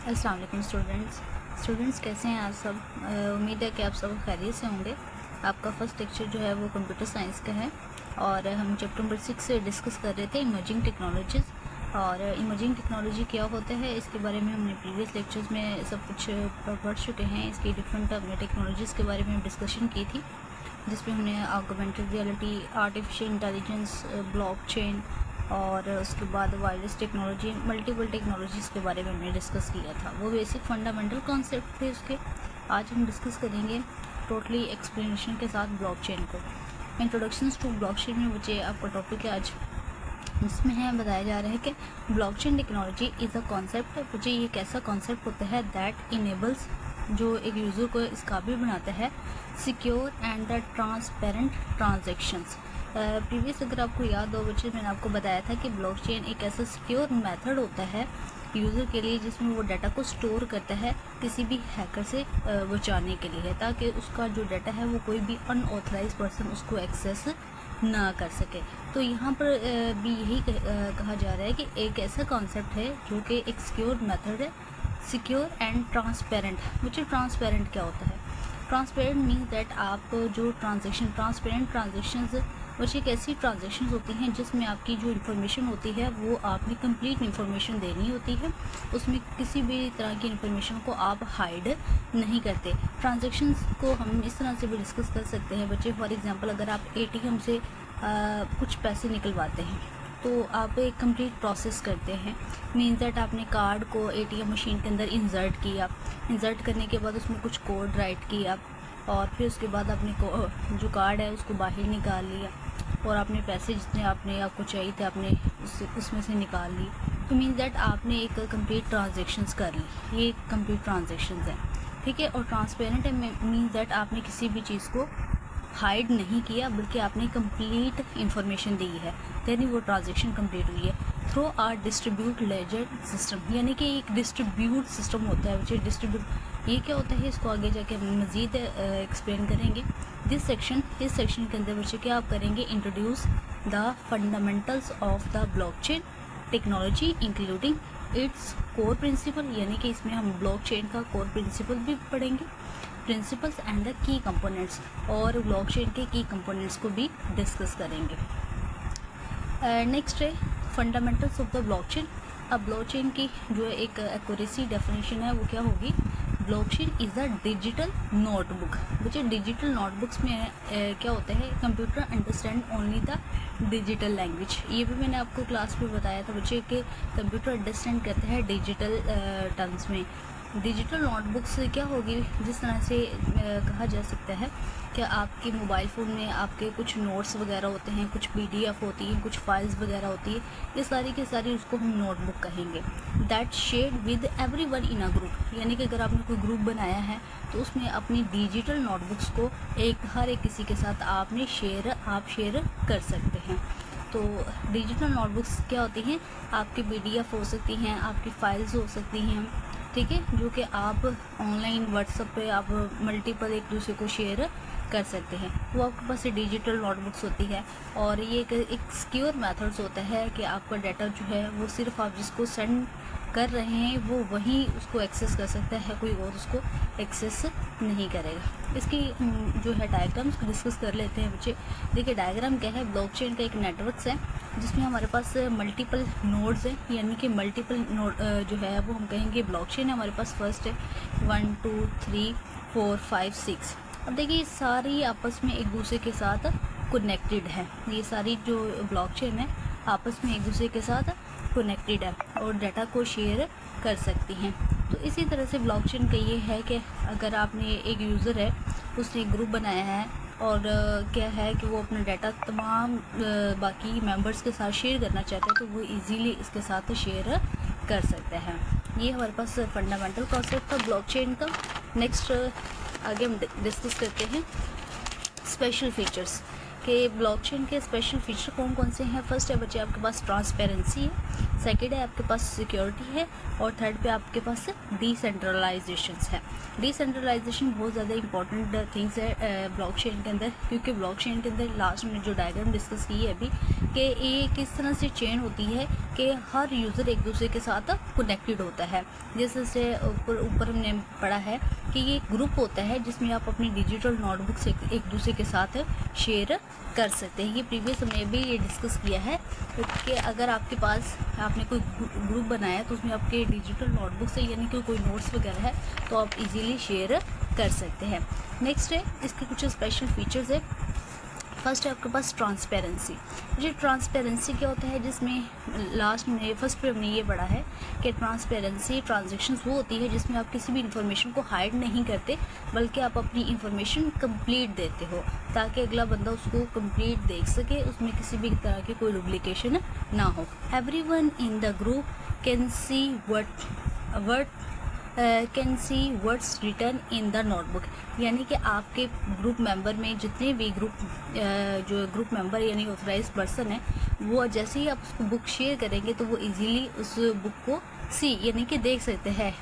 अस्सलाम वालेकुम स्टूडेंट्स कैसे हैं आप सब। उम्मीद है कि आप सब खैरियत से होंगे। आपका फर्स्ट लेक्चर जो है वो कंप्यूटर साइंस का है और हम चैप्टर नंबर 6 से डिस्कस कर रहे थे इमर्जिंग टेक्नोलॉजीज़। और इमर्जिंग टेक्नोलॉजी क्या होता है इसके बारे में हमने प्रीवियस लेक्चर्स में सब कुछ पढ़ चुके हैं। इसकी डिफरेंट हमने टेक्नोलॉजीज़ के बारे में डिस्कशन की थी, जिसमें हमने augmented reality, artificial intelligence, blockchain और उसके बाद वायरलेस टेक्नोलॉजी, मल्टीपल टेक्नोलॉजीज़ के बारे में हमने डिस्कस किया था। वो बेसिक फंडामेंटल कॉन्सेप्ट थे उसके। आज हम डिस्कस करेंगे टोटली एक्सप्लेनेशन के साथ ब्लॉकचेन को। इंट्रोडक्शंस टू ब्लॉकचेन में बच्चे आपका टॉपिक है आज, जिसमें है बताया जा रहा है कि blockchain technology is a concept. बच्चे ये एक ऐसा कॉन्सेप्ट होता है दैट इनेबल्स, जो एक यूज़र को इस काबिल बनाता है, secure and the transparent transactions. Previous अगर आपको याद हो बच्चे, मैंने आपको बताया था कि ब्लॉकचेन एक ऐसा सिक्योर मेथड होता है यूज़र के लिए जिसमें वो डाटा को स्टोर करता है किसी भी हैकर से बचाने के लिए है, ताकि उसका जो डाटा है वो कोई भी अनऑथराइज पर्सन उसको एक्सेस ना कर सके। तो यहाँ पर भी यही कहा जा रहा है कि एक ऐसा कॉन्सेप्ट है जो कि एक सिक्योर मेथड है, सिक्योर एंड ट्रांसपेरेंट। मुझे ट्रांसपेरेंट क्या होता है? ट्रांसपेरेंट मीन्स दैट आप जो ट्रांसपेरेंट ट्रांजेक्शन्स बच्चे एक ऐसी ट्रांजेक्शन्स होती हैं जिसमें आपकी जो इन्फॉर्मेशन होती है वो आपने कंप्लीट इन्फॉर्मेशन देनी होती है, उसमें किसी भी तरह की इन्फॉर्मेशन को आप हाइड नहीं करते। ट्रांजेक्शन्स को हम इस तरह से भी डिस्कस कर सकते हैं बच्चे। फॉर एग्जांपल, अगर आप एटीएम से कुछ पैसे निकलवाते हैं तो आप एक कंप्लीट प्रोसेस करते हैं। मीन्स दैट आपने कार्ड को एटीएम मशीन के अंदर इंसर्ट किया, इंसर्ट करने के बाद उसमें कुछ कोड राइट किया और फिर उसके बाद आपने जो कार्ड है उसको बाहर निकाल लिया और आपने पैसे जितने आपको चाहिए थे आपने उसमें से निकाल ली। तो मीन्स दैट आपने एक कंप्लीट ट्रांजेक्शन्स कर ली। ये कंप्लीट ट्रांजेक्शन्स हैं, ठीक है। और ट्रांसपेरेंट मीन्स दैट आपने किसी भी चीज़ को हाइड नहीं किया, बल्कि आपने कंप्लीट इन्फॉर्मेशन दी है, यानी वो ट्रांजेक्शन कंप्लीट हुई है through our distribute ledger system. यानी कि एक डिस्ट्रीब्यूट सिस्टम होता है बच्चे। डिस्ट्रीब्यूट ये क्या होता है इसको आगे जाके हम मज़ीद एक्सप्लेन करेंगे। इस सेक्शन के अंदर बच्चे क्या आप करेंगे, introduce the fundamentals of the blockchain technology including its core principle. यानी कि इसमें हम ब्लॉकचेन का कोर प्रिंसिपल भी पढ़ेंगे, principles and the key components, और ब्लॉकचेन के की कंपोनेंट्स को भी डिस्कस करेंगे। नेक्स्ट है फंडामेंटल्स ऑफ द ब्लॉकचेन। अब ब्लॉकचेन की जो एक एक्यूरेसी डेफिनेशन है वो क्या होगी? Blockchain is a digital notebook. बच्चे डिजिटल नोटबुक्स में क्या होता है? Computer understand only the digital language. ये भी मैंने आपको क्लास में बताया था बच्चे कि कंप्यूटर अंडरस्टैंड करते हैं डिजिटल टर्म्स में। डिजिटल नोटबुक्स क्या होगी? जिस तरह से कहा जा सकता है कि आपके मोबाइल फ़ोन में आपके कुछ नोट्स वगैरह होते हैं, कुछ पीडीएफ होती हैं, कुछ फाइल्स वगैरह होती है, ये सारी की सारी उसको हम नोटबुक कहेंगे। That shared with everyone in a group. यानी कि अगर आपने कोई ग्रुप बनाया है तो उसमें अपनी डिजिटल नोटबुक्स को हर एक किसी के साथ आपने शेयर कर सकते हैं। तो डिजिटल नोटबुक्स क्या होती हैं? आपकी पीडीएफ हो सकती हैं, आपकी फाइल्स हो सकती हैं, ठीक है, जो कि आप ऑनलाइन व्हाट्सएप पे आप मल्टीपल एक दूसरे को शेयर कर सकते हैं। वो आपके पास डिजिटल नोटबुक्स होती है और ये एक सिक्योर मेथड्स होता है कि आपका डाटा जो है वो सिर्फ आप जिसको सेंड कर रहे हैं वो वही उसको एक्सेस कर सकता है, कोई और उसको एक्सेस नहीं करेगा। इसकी जो है डायग्राम्स डिस्कस कर लेते हैं बच्चे। देखिए डायग्राम क्या है? ब्लॉकचेन का एक नेटवर्क्स है जिसमें हमारे पास मल्टीपल नोड्स हैं, यानी कि मल्टीपल नोड जो है वो हम कहेंगे ब्लॉकचेन है। हमारे पास फर्स्ट है 1 2 3 4 5 6। अब देखिए सारी आपस में एक दूसरे के साथ कनेक्टेड है। ये सारी जो ब्लॉकचेन है आपस में एक दूसरे के साथ कनेक्टेड है और डाटा को शेयर कर सकती हैं। तो इसी तरह से ब्लॉकचेन का ये है कि अगर आपने एक यूज़र है उसने एक ग्रुप बनाया है और क्या है कि वो अपना डाटा तमाम बाकी मेंबर्स के साथ शेयर करना चाहता है तो वो इजीली इसके साथ शेयर कर सकता है। ये हमारे पास फंडामेंटल कॉन्सेप्ट था ब्लॉकचेन का। नेक्स्ट आगे हम डिस्कस करते हैं स्पेशल फीचर्स के। ब्लॉकचेन के स्पेशल फीचर कौन कौन से हैं? फर्स्ट है बच्चे आपके पास ट्रांसपेरेंसी है, सेकेंड है आपके पास सिक्योरिटी है और थर्ड पे आपके पास डिसेंट्रलाइजेशन है। डिसेंट्रलाइजेशन बहुत ज़्यादा इंपॉर्टेंट थिंग्स है ब्लॉकचेन के अंदर, क्योंकि ब्लॉकचेन के अंदर लास्ट में जो डायग्राम डिस्कस की है अभी कि ये किस तरह से चेन होती है कि हर यूज़र एक दूसरे के साथ कनेक्टेड होता है। जैसे ऊपर हमने पढ़ा है कि ये ग्रुप होता है जिसमें आप अपनी डिजिटल नोटबुक से एक दूसरे के साथ शेयर कर सकते हैं। ये प्रीवियस हमने भी ये डिस्कस किया है कि अगर आपके पास आपने कोई ग्रुप बनाया है तो उसमें आपके डिजिटल नोटबुक से यानी कि कोई नोट्स वगैरह है तो आप इजीली शेयर कर सकते हैं। नेक्स्ट है इसके कुछ स्पेशल फीचर्स है। फर्स्ट है आपके पास ट्रांसपेरेंसी। ये ट्रांसपेरेंसी क्या होता है, जिसमें लास्ट में फर्स्ट पे हमने ये पढ़ा है कि ट्रांसपेरेंसी ट्रांजैक्शंस वो होती है जिसमें आप किसी भी इंफॉर्मेशन को हाइड नहीं करते बल्कि आप अपनी इंफॉर्मेशन कंप्लीट देते हो ताकि अगला बंदा उसको कंप्लीट देख सके, उसमें किसी भी तरह की कोई डुप्लीकेशन ना हो। Everyone in the group can see words return in the notebook, यानी कि आपके ग्रुप मेंबर में जितने भी जो ग्रुप मेंबर यानी ऑथराइज पर्सन है वो जैसे ही आप उसको बुक शेयर करेंगे तो वो इजीली उस बुक को सी यानी कि देख सकते हैं।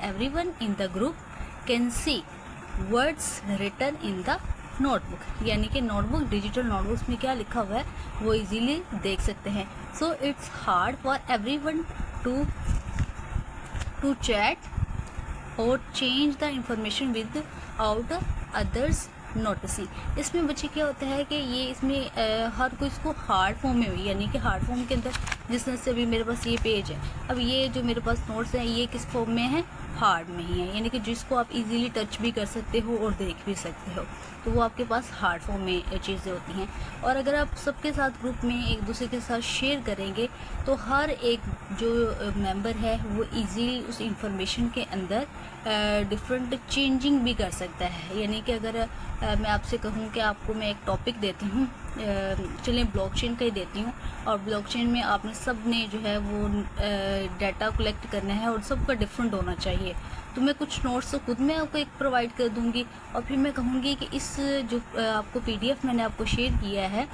Everyone in the group can see words return in the notebook, यानी कि नोटबुक डिजिटल नोटबुक्स में क्या लिखा हुआ है वो इजीली देख सकते हैं। So it's hard for everyone to chat और change the information without others noticing. इसमें बच्चे क्या होता है कि ये इसमें हर कोई इसको हार्ड फॉर्म में हुई, यानी कि हार्ड फॉर्म के अंदर जिस तरह से अभी मेरे पास ये पेज है, अब ये जो मेरे पास नोट्स हैं ये किस फॉर्म में है, हार्ड में ही है, यानी कि जिसको आप इजीली टच भी कर सकते हो और देख भी सकते हो, तो वो आपके पास हार्ड फॉर्म में चीज़ें होती हैं। और अगर आप सबके साथ ग्रुप में एक दूसरे के साथ शेयर करेंगे तो हर एक जो मेंबर है वो इजीली उस इंफॉर्मेशन के अंदर डिफरेंट चेंजिंग भी कर सकता है। यानी कि अगर मैं आपसे कहूँ कि आपको मैं एक टॉपिक देती हूँ, चलिए ब्लॉकचेन का ही देती हूँ, और ब्लॉकचेन में आपने सब ने जो है वो डाटा कलेक्ट करना है और सबका डिफरेंट होना चाहिए, तो मैं कुछ नोट्स तो खुद मैं आपको एक प्रोवाइड कर दूंगी और फिर मैं कहूँगी कि इस जो आपको PDF मैंने आपको शेयर किया है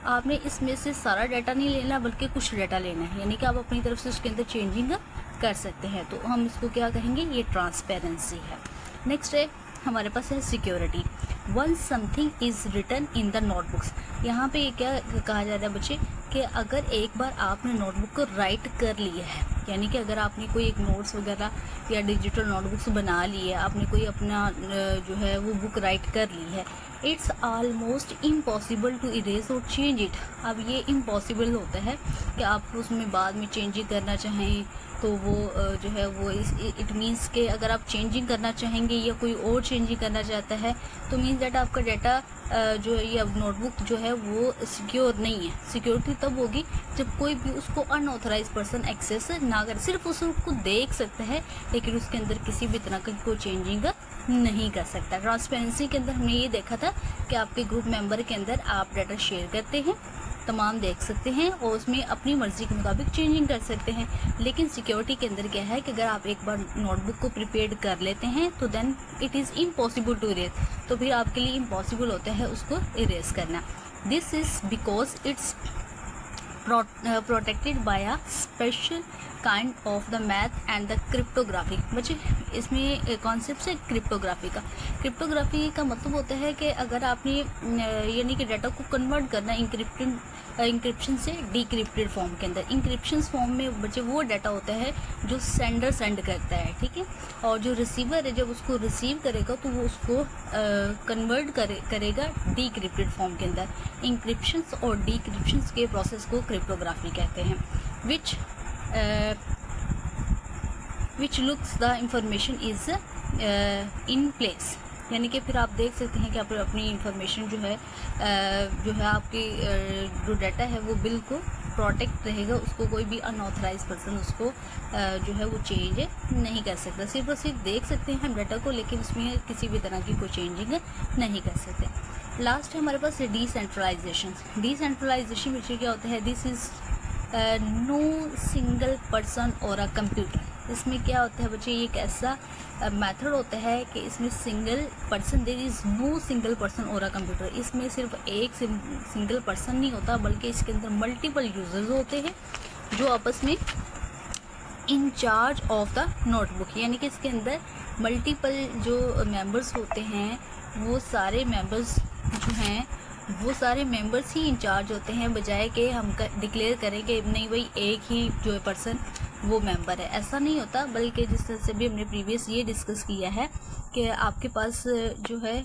आपने इसमें से सारा डाटा नहीं लेना बल्कि कुछ डाटा लेना है, यानी कि आप अपनी तरफ से उसके अंदर चेंजिंग कर सकते हैं। तो हम इसको क्या कहेंगे, ये ट्रांसपेरेंसी है। नेक्स्ट है हमारे पास है security. Once something is written in the notebooks, यहाँ पे क्या कहा जा रहा है बच्चे कि अगर एक बार आपने नोटबुक को राइट कर लिया है, यानी कि अगर आपने कोई एक नोट्स वगैरह या डिजिटल नोटबुक्स बना ली है, आपने कोई अपना जो है वो बुक राइट कर ली है, it's almost impossible to erase और चेंज इट। अब ये इम्पॉसिबल होता है कि आप उसमें बाद में चेंजिंग करना चाहें तो वो जो है वो इट मीन्स के अगर आप चेंजिंग करना चाहेंगे या कोई और चेंजिंग करना चाहता है तो मीन्स दैट आपका डाटा जो है या नोटबुक जो है वो सिक्योर नहीं है। सिक्योरिटी तब होगी जब कोई भी उसको अनऑथराइज पर्सन एक्सेस ना करे, सिर्फ उसको देख सकता है लेकिन उसके अंदर किसी भी तरह की कोई चेंजिंग नहीं कर सकता। ट्रांसपेरेंसी के अंदर हमने ये देखा था कि आपके ग्रुप मेंबर के अंदर आप डाटा शेयर करते हैं, तमाम देख सकते हैं और उसमें अपनी मर्ज़ी के मुताबिक चेंजिंग कर सकते हैं। लेकिन सिक्योरिटी के अंदर क्या है कि अगर आप एक बार नोटबुक को प्रिपेयर कर लेते हैं तो then it is impossible to erase, तो फिर आपके लिए इम्पॉसिबल होता है उसको इरेज करना। This is because it's protected by a special kind of the math and the cryptography. बच्चे इसमें कॉन्सेप्ट है क्रिप्टोग्राफी का। क्रिप्टोग्राफी का मतलब होता है कि अगर आपने यानी कि डाटा को कन्वर्ट करना इंक्रिप्शन से डिक्रिप्टेड फॉर्म के अंदर। इंक्रिप्शन फॉर्म में बच्चे वो डाटा होता है जो सेंडर सेंड करता है, ठीक है, और जो रिसीवर है जब उसको रिसीव करेगा तो वो उसको कन्वर्ट करेगा डिक्रिप्टेड फॉर्म के अंदर। इंक्रिप्शंस और डिक्रिप्शंस के प्रोसेस को क्रिप्टोग्राफी कहते हैं, which looks the information is in place, यानी कि फिर आप देख सकते हैं कि आप अपनी इंफॉर्मेशन जो है आपकी जो डाटा है वो बिल्कुल प्रोटेक्ट रहेगा, उसको कोई भी अनऑथराइज पर्सन उसको जो है वो चेंज नहीं कर सकता। सिर्फ और सिर्फ देख सकते हैं हम डाटा को, लेकिन उसमें किसी भी तरह की कोई चेंजिंग नहीं कर सकते। लास्ट है हमारे पास डिसेंट्रलाइजेशन। डिसेंट्रलाइजेशन में क्या होता है, this is no single person और अ कंप्यूटर। इसमें क्या होता है बच्चे, ये एक ऐसा मेथड होता है कि इसमें single person, there is no single person और अ कंप्यूटर। इसमें सिर्फ एक सिंगल पर्सन नहीं होता बल्कि इसके अंदर मल्टीपल यूजर्स होते हैं जो आपस में in charge of the notebook, यानी कि इसके अंदर मल्टीपल जो मेंबर्स होते हैं वो सारे मेंबर्स जो हैं वो सारे मेंबर्स ही इंचार्ज होते हैं, बजाय कि हम डिक्लेयर करें कि नहीं भाई एक ही जो है पर्सन वो मेंबर है। ऐसा नहीं होता, बल्कि जिस तरह से भी हमने प्रीवियस ये डिस्कस किया है कि आपके पास जो है